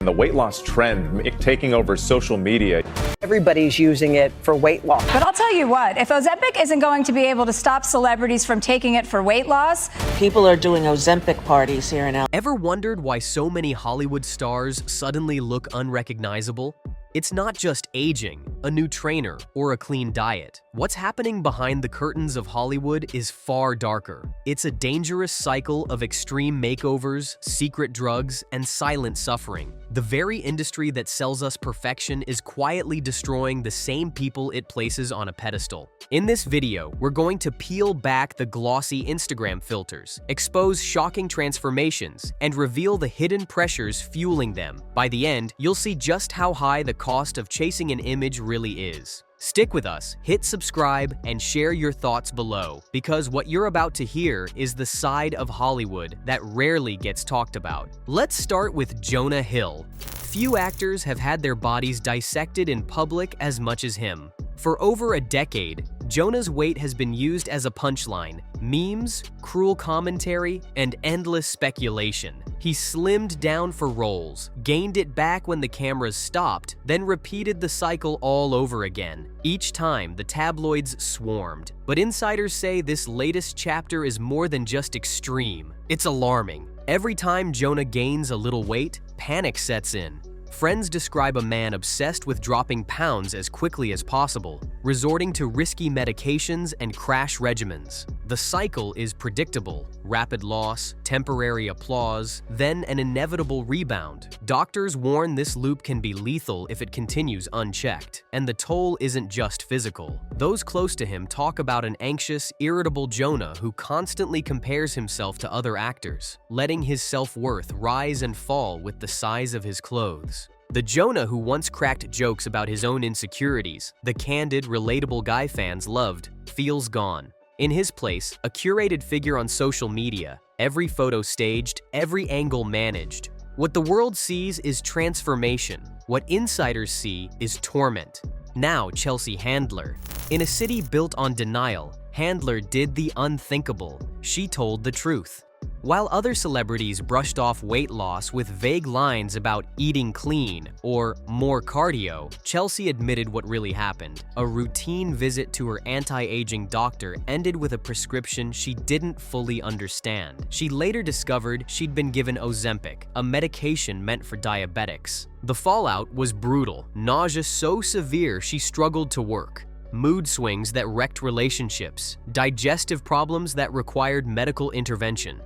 The weight loss trend taking over social media. Everybody's using it for weight loss. But I'll tell you what, if Ozempic isn't going to be able to stop celebrities from taking it for weight loss, people are doing Ozempic parties here in LA. Ever wondered why so many Hollywood stars suddenly look unrecognizable? It's not just aging, a new trainer, or a clean diet. What's happening behind the curtains of Hollywood is far darker. It's a dangerous cycle of extreme makeovers, secret drugs, and silent suffering. The very industry that sells us perfection is quietly destroying the same people it places on a pedestal. In this video, we're going to peel back the glossy Instagram filters, expose shocking transformations, and reveal the hidden pressures fueling them. By the end, you'll see just how high the cost of chasing an image really is. Stick with us, hit subscribe, and share your thoughts below, because what you're about to hear is the side of Hollywood that rarely gets talked about. Let's start with Jonah Hill. Few actors have had their bodies dissected in public as much as him. For over a decade, Jonah's weight has been used as a punchline, memes, cruel commentary, and endless speculation. He slimmed down for roles, gained it back when the cameras stopped, then repeated the cycle all over again. Each time, the tabloids swarmed. But insiders say this latest chapter is more than just extreme. It's alarming. Every time Jonah gains a little weight, panic sets in. Friends describe a man obsessed with dropping pounds as quickly as possible, resorting to risky medications and crash regimens. The cycle is predictable: rapid loss, temporary applause, then an inevitable rebound. Doctors warn this loop can be lethal if it continues unchecked. And the toll isn't just physical. Those close to him talk about an anxious, irritable Jonah who constantly compares himself to other actors, letting his self-worth rise and fall with the size of his clothes. The Jonah who once cracked jokes about his own insecurities, the candid, relatable guy fans loved, feels gone. In his place, a curated figure on social media, every photo staged, every angle managed. What the world sees is transformation. What insiders see is torment. Now Chelsea Handler. In a city built on denial, Handler did the unthinkable. She told the truth. While other celebrities brushed off weight loss with vague lines about eating clean or more cardio, Chelsea admitted what really happened. A routine visit to her anti-aging doctor ended with a prescription she didn't fully understand. She later discovered she'd been given Ozempic, a medication meant for diabetics. The fallout was brutal, nausea so severe she struggled to work, mood swings that wrecked relationships, digestive problems that required medical intervention.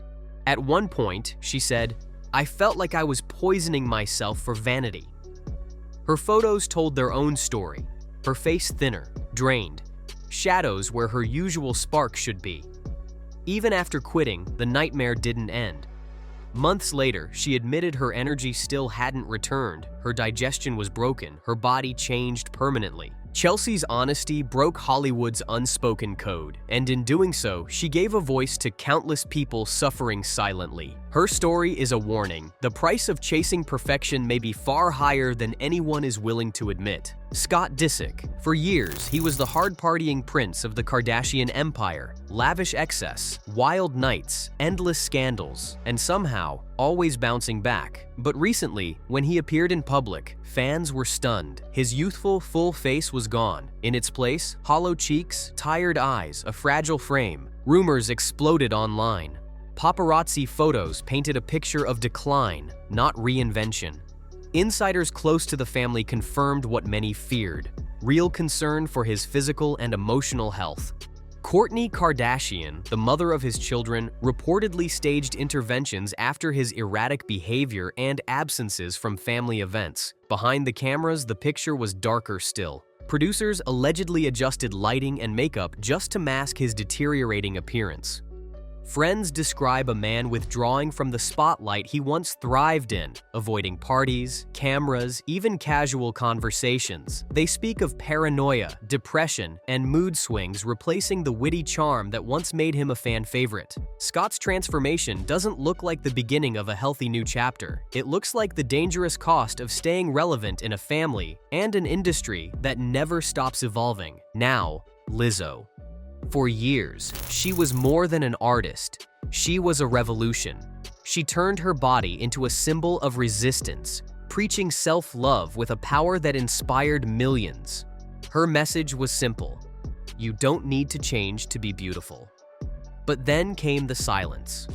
At one point, she said, "I felt like I was poisoning myself for vanity." Her photos told their own story. Her face thinner, drained, shadows where her usual spark should be. Even after quitting, the nightmare didn't end. Months later, she admitted her energy still hadn't returned, her digestion was broken, her body changed permanently. Chelsea's honesty broke Hollywood's unspoken code, and in doing so, she gave a voice to countless people suffering silently. Her story is a warning. The price of chasing perfection may be far higher than anyone is willing to admit. Scott Disick. For years, he was the hard-partying prince of the Kardashian empire. Lavish excess, wild nights, endless scandals, and somehow, always bouncing back. But recently, when he appeared in public, fans were stunned. His youthful, full face was gone. In its place, hollow cheeks, tired eyes, a fragile frame. Rumors exploded online. Paparazzi photos painted a picture of decline, not reinvention. Insiders close to the family confirmed what many feared: real concern for his physical and emotional health. Kourtney Kardashian, the mother of his children, reportedly staged interventions after his erratic behavior and absences from family events. Behind the cameras, the picture was darker still. Producers allegedly adjusted lighting and makeup just to mask his deteriorating appearance. Friends describe a man withdrawing from the spotlight he once thrived in, avoiding parties, cameras, even casual conversations. They speak of paranoia, depression, and mood swings replacing the witty charm that once made him a fan favorite. Scott's transformation doesn't look like the beginning of a healthy new chapter. It looks like the dangerous cost of staying relevant in a family and an industry that never stops evolving. Now, Lizzo. For years, she was more than an artist. She was a revolution. She turned her body into a symbol of resistance, preaching self-love with a power that inspired millions. Her message was simple: you don't need to change to be beautiful. But then came the silence.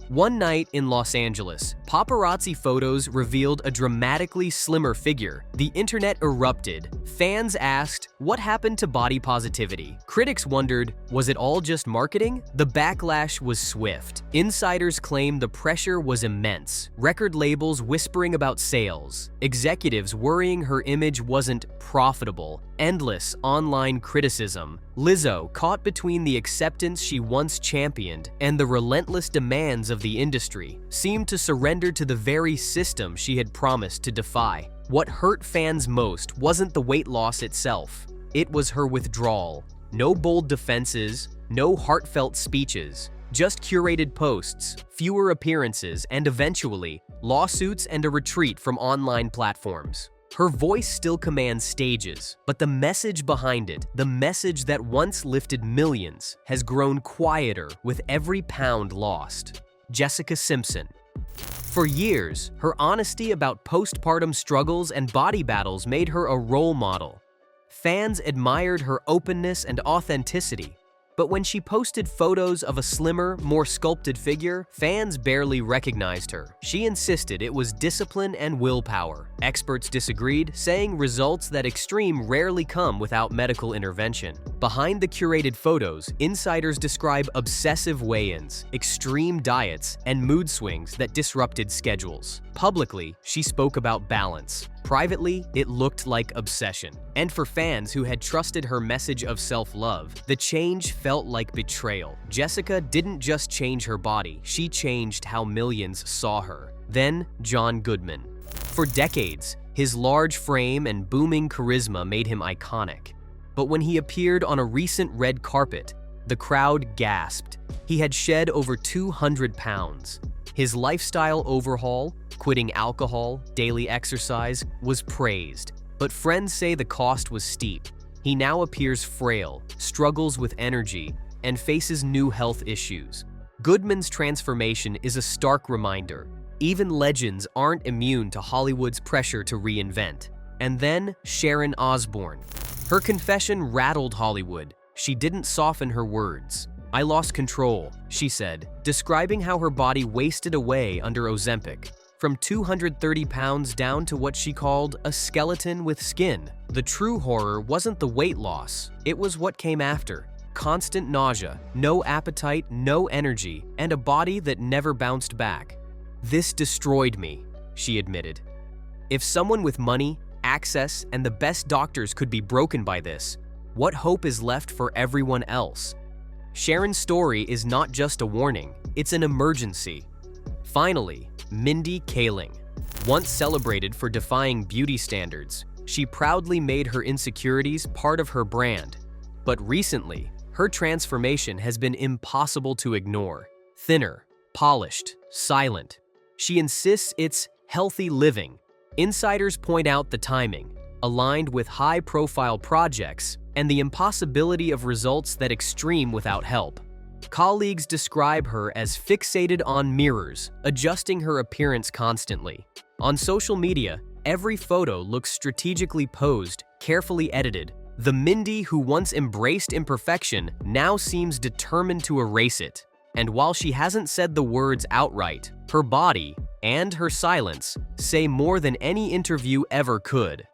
One night in Los Angeles, paparazzi photos revealed a dramatically slimmer figure. The internet erupted. Fans asked, what happened to body positivity? Critics wondered, was it all just marketing? The backlash was swift. Insiders claimed the pressure was immense. Record labels whispering about sales. Executives worrying her image wasn't profitable. Endless online criticism. Lizzo, caught between the acceptance she once championed and the relentless demands of the industry, seemed to surrender to the very system she had promised to defy. What hurt fans most wasn't the weight loss itself. It was her withdrawal. No bold defenses, no heartfelt speeches, just curated posts, fewer appearances, and eventually, lawsuits and a retreat from online platforms. Her voice still commands stages, but the message behind it, the message that once lifted millions, has grown quieter with every pound lost. Jessica Simpson. For years, her honesty about postpartum struggles and body battles made her a role model. Fans admired her openness and authenticity. But when she posted photos of a slimmer, more sculpted figure, fans barely recognized her. She insisted it was discipline and willpower. Experts disagreed, saying results that extreme rarely come without medical intervention. Behind the curated photos, insiders describe obsessive weigh-ins, extreme diets, and mood swings that disrupted schedules. Publicly, she spoke about balance. Privately, it looked like obsession. And for fans who had trusted her message of self-love, the change felt like betrayal. Jessica didn't just change her body, she changed how millions saw her. Then, John Goodman. For decades, his large frame and booming charisma made him iconic. But when he appeared on a recent red carpet, the crowd gasped. He had shed over 200 pounds. His lifestyle overhaul, quitting alcohol, daily exercise, was praised. But friends say the cost was steep. He now appears frail, struggles with energy, and faces new health issues. Goodman's transformation is a stark reminder. Even legends aren't immune to Hollywood's pressure to reinvent. And then, Sharon Osbourne. Her confession rattled Hollywood. She didn't soften her words. "I lost control," she said, describing how her body wasted away under OZEMPIC. From 230 pounds down to what she called a skeleton with skin. The true horror wasn't the weight loss, it was what came after. Constant nausea, no appetite, no energy, and a body that never bounced back. "This destroyed me," she admitted. If someone with money, access, and the best doctors could be broken by this, what hope is left for everyone else? Sharon's story is not just a warning, it's an emergency. Finally, Mindy Kaling. Once celebrated for defying beauty standards, she proudly made her insecurities part of her brand. But recently, her transformation has been impossible to ignore. Thinner, polished, silent. She insists it's healthy living. Insiders point out the timing, aligned with high-profile projects, and the impossibility of results that extreme without help. Colleagues describe her as fixated on mirrors, adjusting her appearance constantly. On social media, every photo looks strategically posed, carefully edited. The Mindy who once embraced imperfection now seems determined to erase it. And while she hasn't said the words outright, her body and her silence say more than any interview ever could.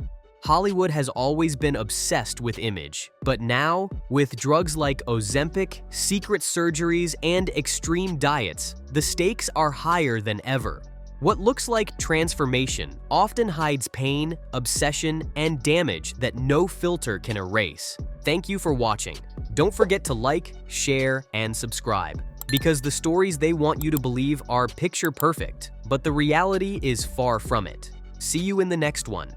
Hollywood has always been obsessed with image, but now, with drugs like Ozempic, secret surgeries, and extreme diets, the stakes are higher than ever. What looks like transformation often hides pain, obsession, and damage that no filter can erase. Thank you for watching. Don't forget to like, share, and subscribe, because the stories they want you to believe are picture perfect, but the reality is far from it. See you in the next one.